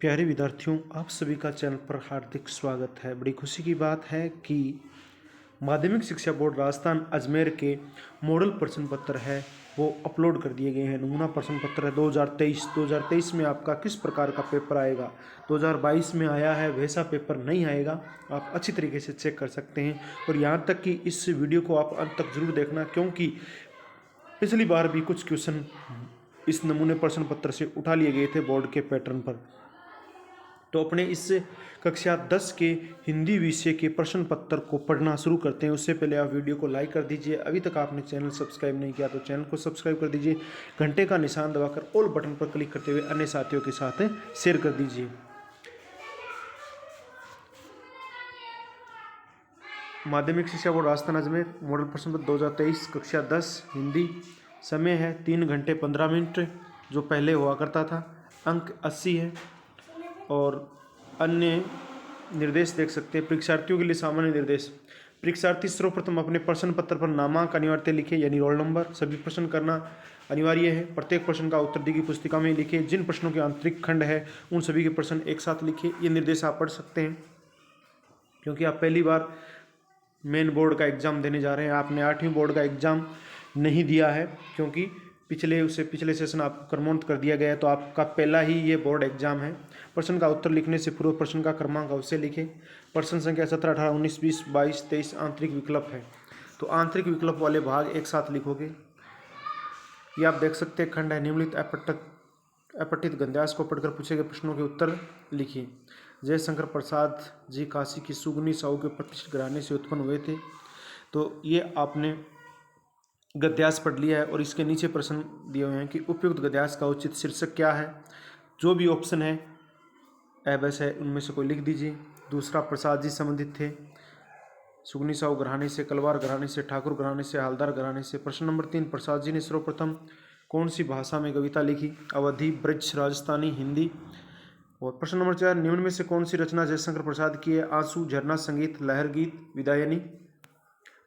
प्यारे विद्यार्थियों, आप सभी का चैनल पर हार्दिक स्वागत है। बड़ी खुशी की बात है कि माध्यमिक शिक्षा बोर्ड राजस्थान अजमेर के मॉडल प्रश्न पत्र है वो अपलोड कर दिए गए हैं। नमूना प्रश्न पत्र है 2023 में आपका किस प्रकार का पेपर आएगा। 2022 में आया है वैसा पेपर नहीं आएगा, आप अच्छी तरीके से चेक कर सकते हैं। और यहाँ तक कि इस वीडियो को आप अंत तक जरूर देखना, क्योंकि पिछली बार भी कुछ क्वेश्चन इस नमूने प्रश्न पत्र से उठा लिए गए थे बोर्ड के पैटर्न पर। तो अपने इस कक्षा 10 के हिंदी विषय के प्रश्न पत्र को पढ़ना शुरू करते हैं। उससे पहले आप वीडियो को लाइक कर दीजिए। अभी तक आपने चैनल सब्सक्राइब नहीं किया तो चैनल को सब्सक्राइब कर दीजिए। घंटे का निशान दबाकर ऑल बटन पर क्लिक करते हुए अन्य साथियों के साथ शेयर कर दीजिए। माध्यमिक शिक्षा बोर्ड राजस्थान अजमेर मॉडल प्रश्न पत्र 2023 कक्षा 10 हिंदी। समय है 3 घंटे 15 मिनट जो पहले हुआ करता था। अंक 80 है और अन्य निर्देश देख सकते हैं। परीक्षार्थियों के लिए सामान्य निर्देश। परीक्षार्थी सर्वप्रथम अपने प्रश्न पत्र पर नामांक अनिवार्य लिखे, यानी रोल नंबर। सभी प्रश्न करना अनिवार्य है। प्रत्येक प्रश्न का उत्तर दी गई पुस्तिका में लिखे। जिन प्रश्नों के आंतरिक खंड है उन सभी के प्रश्न एक साथ लिखे। ये निर्देश आप पढ़ सकते हैं, क्योंकि आप पहली बार मेन बोर्ड का एग्जाम देने जा रहे हैं। आपने 8वीं बोर्ड का एग्जाम नहीं दिया है, क्योंकि पिछले सेशन आपको क्रमोन्नत कर दिया गया है, तो आपका पहला ही ये बोर्ड एग्जाम है। प्रश्न का उत्तर लिखने से पूर्व प्रश्न का क्रमांक अवश्य लिखें। प्रश्न संख्या 17, 18, 19, 20, 22, 23 आंतरिक विकल्प है, तो आंतरिक विकल्प वाले भाग एक साथ लिखोगे। ये आप देख सकते हैं। खंड है निम्नलिखित अपठित गद्यांश को पढ़कर पूछे गए प्रश्नों के उत्तर लिखिए। जयशंकर प्रसाद जी काशी की सुगनी साहू के प्रतिष्ठित घराने से उत्पन्न हुए थे। तो ये आपने गद्यांश पढ़ लिया है और इसके नीचे प्रश्न दिए हुए हैं कि उपयुक्त गद्यांश का उचित शीर्षक क्या है। जो भी ऑप्शन है एबस है उनमें से कोई लिख दीजिए। दूसरा, प्रसाद जी संबंधित थे सुगनी साहू घराने से, कलवार घराने से, ठाकुर घराने से, हालदार घराने से। प्रश्न नंबर 3, प्रसाद जी ने सर्वप्रथम कौन सी भाषा में कविता लिखी। अवधी, ब्रज, राजस्थानी, हिंदी। और प्रश्न नंबर 4, निम्न में से कौन सी रचना जयशंकर प्रसाद की है। आंसू, झरना, संगीत, लहर गीत, विदायनी।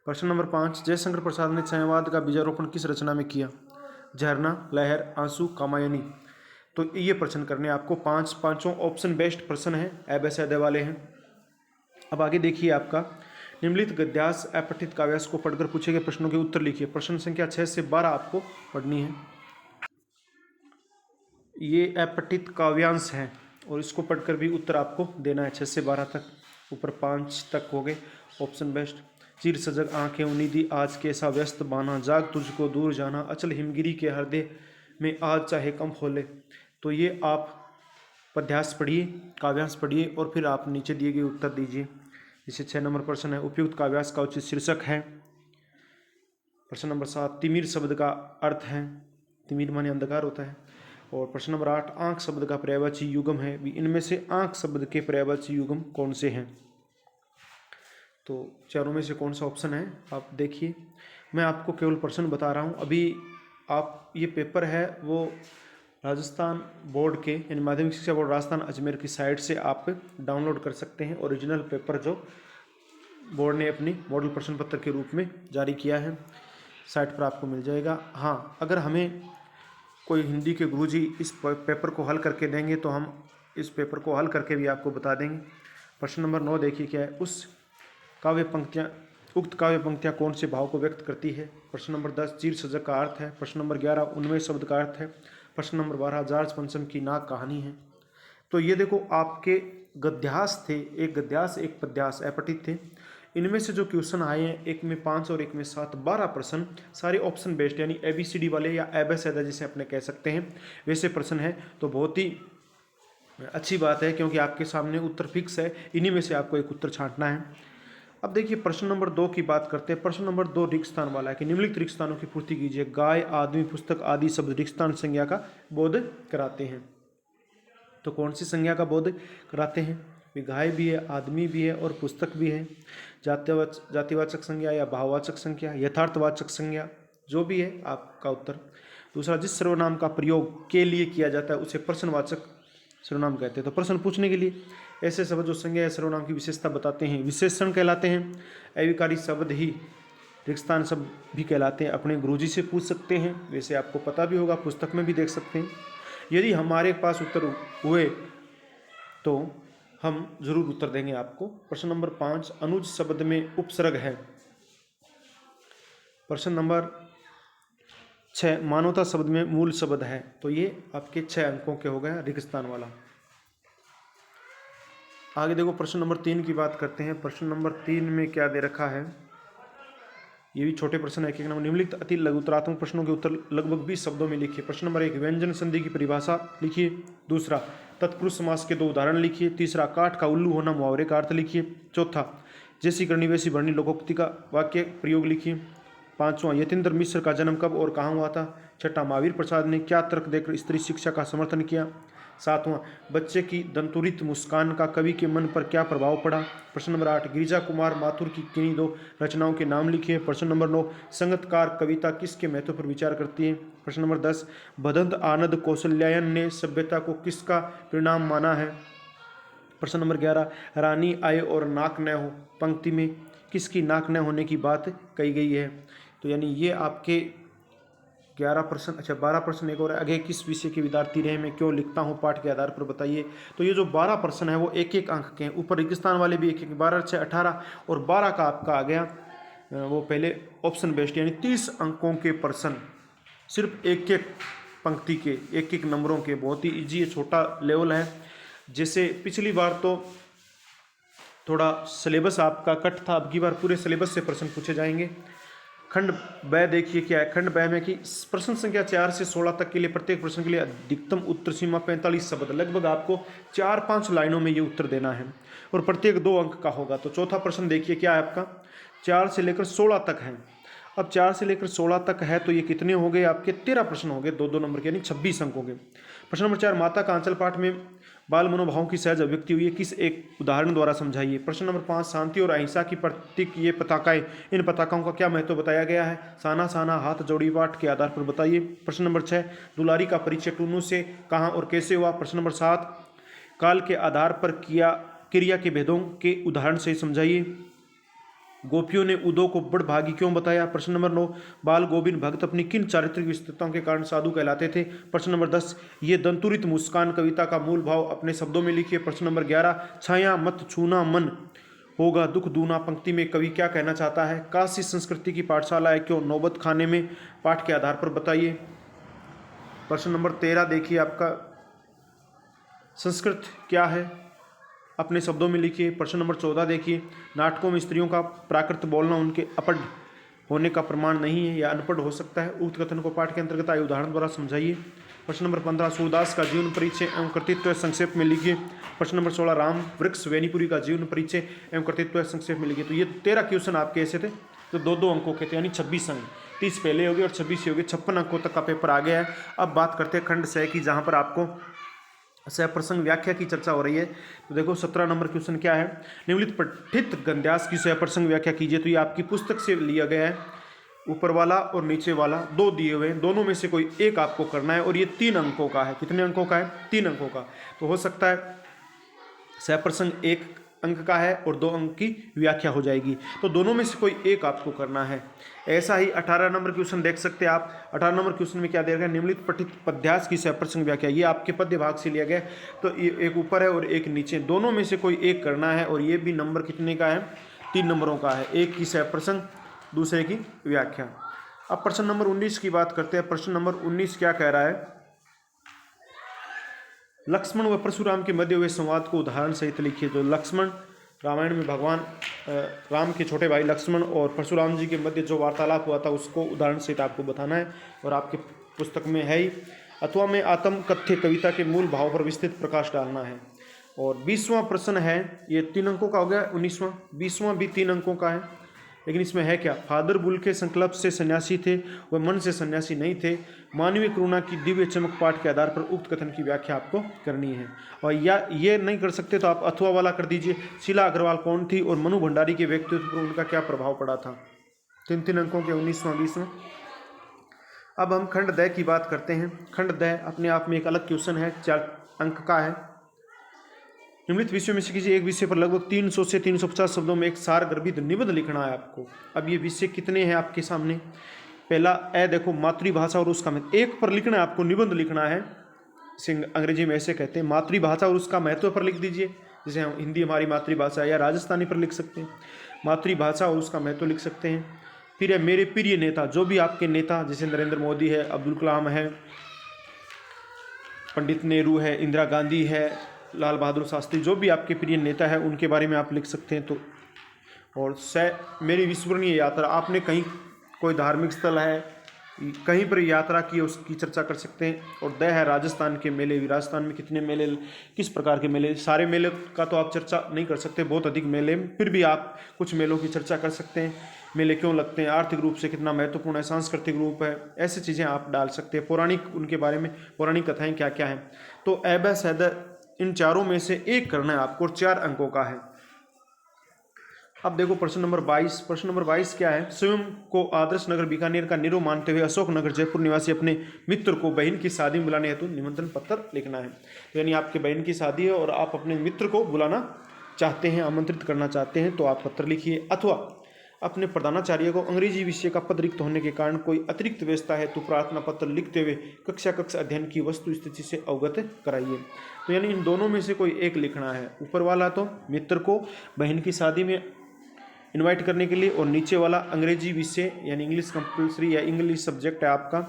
प्रश्न नंबर 5, जयशंकर प्रसाद ने छायावाद का बीजारोपण किस रचना में किया। झरना, लहर, आंसू, कामायनी। तो ये प्रश्न करने आपको पांचों ऑप्शन बेस्ट प्रश्न है, एबस अदय वाले हैं। अब आगे देखिए आपका निम्नलिखित गद्यांश अपठित काव्यांश को पढ़कर पूछे गए प्रश्नों के उत्तर लिखिए। प्रश्न संख्या 6 से 12 आपको पढ़नी है। ये अपठित काव्यांश है और इसको पढ़कर भी उत्तर आपको देना है 6 से 12 तक। ऊपर 5 तक हो गए ऑप्शन बेस्ट। चिर सजग आंखें उन्नीदी आज कैसा व्यस्त बाना, जाग तुझको दूर जाना, अचल हिमगिरी के हृदय में आज चाहे कम खोले। तो ये आप पद्यांश पढ़िए, काव्यांश पढ़िए और फिर आप नीचे दिए गए उत्तर दीजिए। जैसे 6 नंबर प्रश्न है, उपयुक्त काव्यांश का उचित शीर्षक है। प्रश्न नंबर 7, तिमिर शब्द का अर्थ है। तिमिर माने अंधकार होता है। और प्रश्न नंबर 8, आंख शब्द का पर्यायवाची युग्म है। इनमें से आंख शब्द के पर्यायवाची युग्म कौन से हैं। तो चारों में से कौन सा ऑप्शन है आप देखिए। मैं आपको केवल प्रश्न बता रहा हूँ। अभी आप ये पेपर है वो राजस्थान बोर्ड के यानी माध्यमिक शिक्षा बोर्ड राजस्थान अजमेर की साइट से आप डाउनलोड कर सकते हैं। ओरिजिनल पेपर जो बोर्ड ने अपनी मॉडल प्रश्न पत्र के रूप में जारी किया है, साइट पर आपको मिल जाएगा। हाँ, अगर हमें कोई हिंदी के गुरुजी इस पेपर को हल करके देंगे तो हम इस पेपर को हल करके भी आपको बता देंगे। प्रश्न नंबर 9 देखिए क्या है। उक्त काव्य पंक्तियाँ कौन से भाव को व्यक्त करती है। प्रश्न नंबर 10, चीर सजग का अर्थ है। प्रश्न नंबर 11, उनमें शब्द का अर्थ है। प्रश्न नंबर 12, जॉर्ज पंचम की नाक कहानी है। तो ये देखो आपके गद्यांश थे, एक गद्यांश एक पद्यांश अपठित थे। इनमें से जो क्वेश्चन आए हैं, एक में 5 और एक में 7, 12 प्रश्न सारे ऑप्शन बेस्ड यानी ABCD वाले या एबस अदय जिसे अपने कह सकते हैं वैसे प्रश्न है। तो बहुत ही अच्छी बात है, क्योंकि आपके सामने उत्तर फिक्स है, इन्हीं में से आपको एक उत्तर छांटना है। अब देखिए प्रश्न नंबर 2 की बात करते हैं। प्रश्न नंबर 2 रिक्त स्थान वाला है कि निम्नलिखित रिक्त स्थानों की पूर्ति कीजिए। गाय, आदमी, पुस्तक आदि शब्द रिक्त स्थान संज्ञा का बोध कराते हैं। तो कौन सी संज्ञा का बोध कराते हैं। गाय भी है, आदमी भी है और पुस्तक भी है। जातिवाचक संज्ञा या भाववाचक संज्ञा, यथार्थवाचक संज्ञा, जो भी है आपका उत्तर। दूसरा, जिस सर्वनाम का प्रयोग के लिए किया जाता है उसे प्रश्नवाचक सर्वनाम कहते हैं। तो प्रश्न पूछने के लिए ऐसे शब्द जो संज्ञा या सर्वनाम की विशेषता बताते हैं विशेषण कहलाते हैं। अविकारी शब्द ही रिक्त स्थान शब्द भी कहलाते हैं। अपने गुरुजी से पूछ सकते हैं, वैसे आपको पता भी होगा, पुस्तक में भी देख सकते हैं। यदि हमारे पास उत्तर हुए तो हम जरूर उत्तर देंगे आपको। प्रश्न नंबर 5, अनुज शब्द में उपसर्ग है। प्रश्न नंबर 6, मानवता शब्द में मूल शब्द है। तो ये आपके 6 अंकों के हो गए रेगिस्तान वाला। आगे देखो प्रश्न नंबर 3 की बात करते हैं। प्रश्न नंबर 3 में क्या दे रखा है, ये भी छोटे प्रश्न है। एक नंबर, निम्नलिखित अति लघुतरात्मक प्रश्नों के उत्तर लगभग 20 शब्दों में लिखिए। प्रश्न नंबर 1, व्यंजन संधि की परिभाषा लिखिए। दूसरा, तत्पुरुष समास के 2 उदाहरण लिखिए। तीसरा, काठ का उल्लू होना मुहावरे का अर्थ लिखिए। चौथा, जैसी करनी वैसी भरनी लोकोक्ति का वाक्य प्रयोग लिखिए। पांचवा, यतीन्द्र मिश्र का जन्म कब और कहाँ हुआ था। छठा, महावीर प्रसाद ने क्या तर्क देकर स्त्री शिक्षा का समर्थन किया। सातवां, बच्चे की दंतुरित मुस्कान का कवि के मन पर क्या प्रभाव पड़ा। प्रश्न नंबर 8, गिरिजा कुमार माथुर की किन्हीं 2 रचनाओं के नाम लिखिए। प्रश्न नंबर 9, संगतकार कविता किसके महत्व पर विचार करती है। प्रश्न नंबर 10, भदंत आनंद कौशल्यायन ने सभ्यता को किसका परिणाम माना है। प्रश्न नंबर 11, रानी आए और नाक न हो पंक्ति में किसकी नाक न होने की बात कही गई है। तो यानी ये आपके 11 प्रश्न, अच्छा 12 प्रश्न एक और है। आगे किस विषय के विद्यार्थी रहे, मैं क्यों लिखता हूँ, पाठ के आधार पर बताइए। तो ये जो 12 प्रश्न है वो 1-1 अंक के हैं। ऊपर रेगिस्तान वाले भी 1-1, 12, 6, 18 और 12 का आपका आ गया वो पहले ऑप्शन बेस्ड, यानी 30 अंकों के प्रश्न, सिर्फ 1-1 पंक्ति के, 1-1 नंबरों के। बहुत ही ईजी है, छोटा लेवल है। जैसे पिछली बार तो थोड़ा सिलेबस आपका कट था, अब की बार पूरे सिलेबस से प्रश्न पूछे जाएंगे। खंड ब देखिए क्या है। खंड ब में कि प्रश्न संख्या 4 से 16 तक के लिए प्रत्येक प्रश्न के लिए अधिकतम उत्तर सीमा 45 शब्द, लगभग आपको 4-5 लाइनों में ये उत्तर देना है और प्रत्येक 2 अंक का होगा। तो चौथा प्रश्न देखिए क्या है आपका, 4 से लेकर 16 तक है। अब 4 से लेकर 16 तक है तो ये कितने हो गए आपके, 13 प्रश्न हो गए 2-2 नंबर के, यानी 26 अंकों के। प्रश्न नंबर 4, माता का आंचल पाठ में बाल मनोभावों की सहज अभिव्यक्ति हुई है, किस एक उदाहरण द्वारा समझाइए। प्रश्न नंबर 5, शांति और अहिंसा की प्रतीक ये पताकाएं, इन पताकाओं का क्या महत्व बताया गया है। साना साना हाथ जोड़ी पाठ के आधार पर बताइए। प्रश्न नंबर 6, दुलारी का परिचय टूनू से कहाँ और कैसे हुआ। प्रश्न नंबर 7, काल के आधार पर क्रिया के भेदों के उदाहरण से समझाइए। गोपियों ने उदो को बड़भागी क्यों बताया। प्रश्न नंबर 9, बाल गोविंद भक्त अपनी किन चारित्रिक विशेषताओं के कारण साधु कहलाते थे। प्रश्न नंबर 10, ये दंतुरित मुस्कान कविता का मूल भाव अपने शब्दों में लिखिए। प्रश्न नंबर 11, छाया मत छूना मन होगा दुख दूना पंक्ति में कवि क्या कहना चाहता है। काशी संस्कृति की पाठशाला है क्यों, नौबत खाने में पाठ के आधार पर बताइए। प्रश्न नंबर 13 देखिए आपका, संस्कृत क्या है, अपने शब्दों में लिखिए। प्रश्न नंबर 14 देखिए, नाटकों में स्त्रियों का प्राकृत बोलना उनके अपढ़ होने का प्रमाण नहीं है या अनपढ़ हो सकता है। उक्त कथन को पाठ के अंतर्गत आए उदाहरण द्वारा समझाइए। प्रश्न नंबर 15, सूरदास का जीवन परिचय एवं कृतित्व संक्षेप में लिखिए। प्रश्न नंबर 16, राम वृक्ष वैनीपुरी का जीवन परिचय एवं कृतित्व संक्षेप में लिखिए। तो ये 13 क्वेश्चन आपके ऐसे थे जो 2-2 अंकों के थे, यानी 26 अंक, 30 पहले हो गए और 26 हो गए, 56 अंकों तक का पेपर आ गया है। अब बात करते हैं खंड 6 की, जहाँ पर आपको सहप्रसंग व्याख्या की चर्चा हो रही है। तो देखो 17 नंबर क्वेश्चन क्या है, निम्नलिखित पठित गद्यांश की सहप्रसंग व्याख्या कीजिए। तो ये आपकी पुस्तक से लिया गया है, ऊपर वाला और नीचे वाला 2 दिए हुए हैं, दोनों में से कोई एक आपको करना है और ये 3 अंकों का है। कितने अंकों का है, 3 अंकों का। तो हो सकता है सहप्रसंग 1 अंक का है और 2 अंक की व्याख्या हो जाएगी, तो दोनों में से कोई एक आपको करना है। ऐसा ही 18 नंबर क्वेश्चन देख सकते हैं आप। 18 नंबर क्वेश्चन में क्या दिया गया, निम्नलिखित पठित पद्यास की सहप्रसंग व्याख्या, ये आपके पद्य भाग से लिया गया। तो ये एक ऊपर है और एक नीचे, दोनों में से कोई एक करना है और ये भी नंबर कितने का है, 3 नंबरों का है, एक की सहप्रसंग दूसरे की व्याख्या। अब प्रश्न नंबर 19 की बात करते हैं। प्रश्न नंबर 19 क्या कह रहा है, लक्ष्मण व परशुराम के मध्य हुए संवाद को उदाहरण सहित लिखिए। तो लक्ष्मण, रामायण में भगवान राम के छोटे भाई लक्ष्मण और परशुराम जी के मध्य जो वार्तालाप हुआ था उसको उदाहरण सहित आपको बताना है और आपके पुस्तक में है ही। अथवा में आत्म कथ्य कविता के मूल भाव पर विस्तृत प्रकाश डालना है। और 20वां प्रश्न है, ये 3 अंकों का हो गया। 19वां, 20वां भी 3 अंकों का है, लेकिन इसमें है क्या, फादर बुल के संकल्प से सन्यासी थे, वह मन से सन्यासी नहीं थे। मानवीय करुणा की दिव्य चमक पाठ के आधार पर उक्त कथन की व्याख्या आपको करनी है। और या ये नहीं कर सकते तो आप अथवा वाला कर दीजिए, शीला अग्रवाल कौन थी और मनु भंडारी के व्यक्तित्व पर उनका क्या प्रभाव पड़ा था। 3-3 अंकों के 19वां 20वां। अब हम खंड द की बात करते हैं। खंड द अपने आप में एक अलग क्वेश्चन है, 4 अंक का है। निम्नलिखित विषयों में से किसी एक विषय पर लगभग 300 से 350 शब्दों में एक सार गर्भित निबंध लिखना है आपको। अब ये विषय कितने हैं आपके सामने, पहला देखो मातृभाषा और उसका महत्व, 1 पर लिखना है आपको, निबंध लिखना है इसे अंग्रेजी में ऐसे कहते हैं। मातृभाषा और उसका महत्व पर लिख दीजिए, जैसे हम हिंदी हमारी मातृभाषा है, या राजस्थानी पर लिख सकते हैं, मातृभाषा और उसका महत्व लिख सकते हैं। फिर है मेरे प्रिय नेता, जो भी आपके नेता, जैसे नरेंद्र मोदी है, अब्दुल कलाम है, पंडित नेहरू है, इंदिरा गांधी है, लाल बहादुर शास्त्री, जो भी आपके प्रिय नेता है उनके बारे में आप लिख सकते हैं। तो और मेरी विस्मरणीय यात्रा, आपने कहीं कोई धार्मिक स्थल है, कहीं पर यात्रा की, उसकी चर्चा कर सकते हैं। और द है राजस्थान के मेले, राजस्थान में कितने मेले, किस प्रकार के मेले, सारे मेले का तो आप चर्चा नहीं कर सकते, बहुत अधिक मेले, फिर भी आप कुछ मेलों की चर्चा कर सकते हैं। मेले क्यों लगते हैं, आर्थिक रूप से कितना महत्वपूर्ण है, सांस्कृतिक रूप है, ऐसी चीज़ें आप डाल सकते हैं। पौराणिक, उनके बारे में पौराणिक कथाएँ क्या क्या हैं। तो ऐब सैद इन चारों में से एक करना है आपको, 4 अंकों का है। अब देखो प्रश्न नंबर 22। प्रश्न नंबर 22 क्या है, स्वयं को आदर्श नगर बीकानेर का निरो मानते हुए अशोक नगर जयपुर निवासी अपने मित्र को बहन की शादी में बुलाने हेतु निमंत्रण पत्र लिखना है। तो यानी आपके बहन की शादी है और आप अपने मित्र को बुलाना चाहते हैं, आमंत्रित करना चाहते हैं, तो आप पत्र लिखिए। अथवा अपने प्रधानाचार्य को अंग्रेजी विषय का पद रिक्त होने के कारण कोई अतिरिक्त व्यवस्था है तो प्रार्थना पत्र लिखते हुए कक्षा अध्ययन की वस्तु स्थिति से अवगत कराइए। तो यानी इन दोनों में से कोई एक लिखना है। ऊपर वाला तो मित्र को बहन की शादी में इनवाइट करने के लिए, और नीचे वाला अंग्रेजी विषय यानी इंग्लिश कंपल्सरी या इंग्लिश सब्जेक्ट है आपका,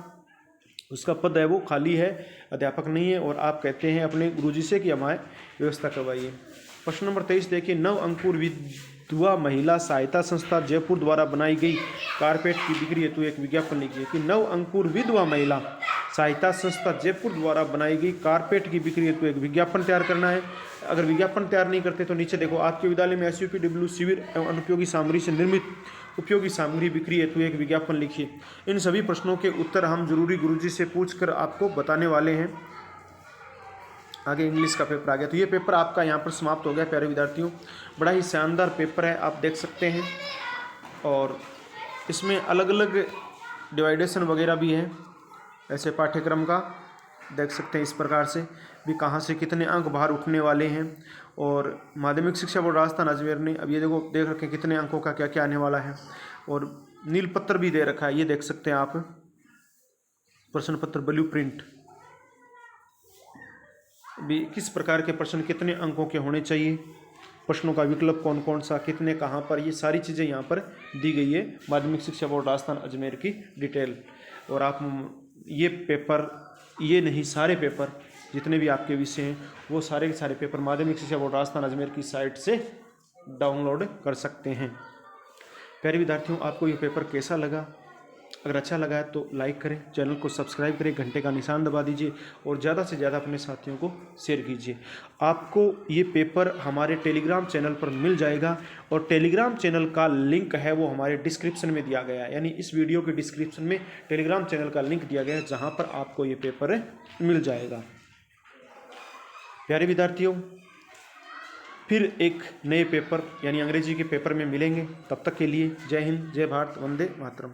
उसका पद है वो खाली है, अध्यापक नहीं है, और आप कहते हैं अपने गुरुजी से कि हमारे व्यवस्था करवाइए। प्रश्न नंबर 23 देखिए, नव अंकुर विधवा महिला सहायता संस्था जयपुर द्वारा बनाई गई कारपेट की बिक्री हेतु एक विज्ञापन लिखिए। कि नव अंकुर विधवा महिला सहायता संस्था जयपुर द्वारा बनाई गई कारपेट की बिक्री हेतु एक विज्ञापन तैयार करना है। अगर विज्ञापन तैयार नहीं करते तो नीचे देखो, आपके विद्यालय में SUPW शिविर एवं अनुपयोगी सामग्री से निर्मित उपयोगी सामग्री बिक्री हेतु एक विज्ञापन लिखिए। इन सभी प्रश्नों के उत्तर हम जरूरी गुरुजी से पूछकर आपको बताने वाले हैं। आगे इंग्लिश का पेपर आ गया। तो ये पेपर आपका यहाँ पर समाप्त हो गया प्यारे विद्यार्थियों। बड़ा ही शानदार पेपर है, आप देख सकते हैं, और इसमें अलग अलग डिवाइडेशन वगैरह भी है। ऐसे पाठ्यक्रम का देख सकते हैं, इस प्रकार से भी कहाँ से कितने अंक बाहर उठने वाले हैं। और माध्यमिक शिक्षा बोर्ड राजस्थान अजमेर ने अब ये देखो देख रखे कितने अंकों का क्या क्या आने वाला है, और नील पत्र भी दे रखा है, ये देख सकते हैं आप, प्रश्न पत्र ब्लूप्रिंट भी, किस प्रकार के प्रश्न कितने अंकों के होने चाहिए, प्रश्नों का विकल्प कौन कौन सा, कितने कहाँ पर, ये सारी चीज़ें यहाँ पर दी गई है माध्यमिक शिक्षा बोर्ड राजस्थान अजमेर की डिटेल। और आप ये पेपर, ये नहीं सारे पेपर जितने भी आपके विषय हैं वो सारे के सारे पेपर माध्यमिक शिक्षा बोर्ड राजस्थान अजमेर की साइट से डाउनलोड कर सकते हैं। प्यारे विद्यार्थियों, आपको ये पेपर कैसा लगा? अगर अच्छा लगा है तो लाइक करें, चैनल को सब्सक्राइब करें, घंटे का निशान दबा दीजिए, और ज़्यादा से ज़्यादा अपने साथियों को शेयर कीजिए। आपको ये पेपर हमारे टेलीग्राम चैनल पर मिल जाएगा, और टेलीग्राम चैनल का लिंक है वो हमारे डिस्क्रिप्शन में दिया गया है, यानी इस वीडियो के डिस्क्रिप्शन में टेलीग्राम चैनल का लिंक दिया गया है, जहाँ पर आपको ये पेपर मिल जाएगा। प्यारे विद्यार्थियों, फिर एक नए पेपर यानी अंग्रेजी के पेपर में मिलेंगे। तब तक के लिए जय हिंद, जय भारत, वंदे मातरम।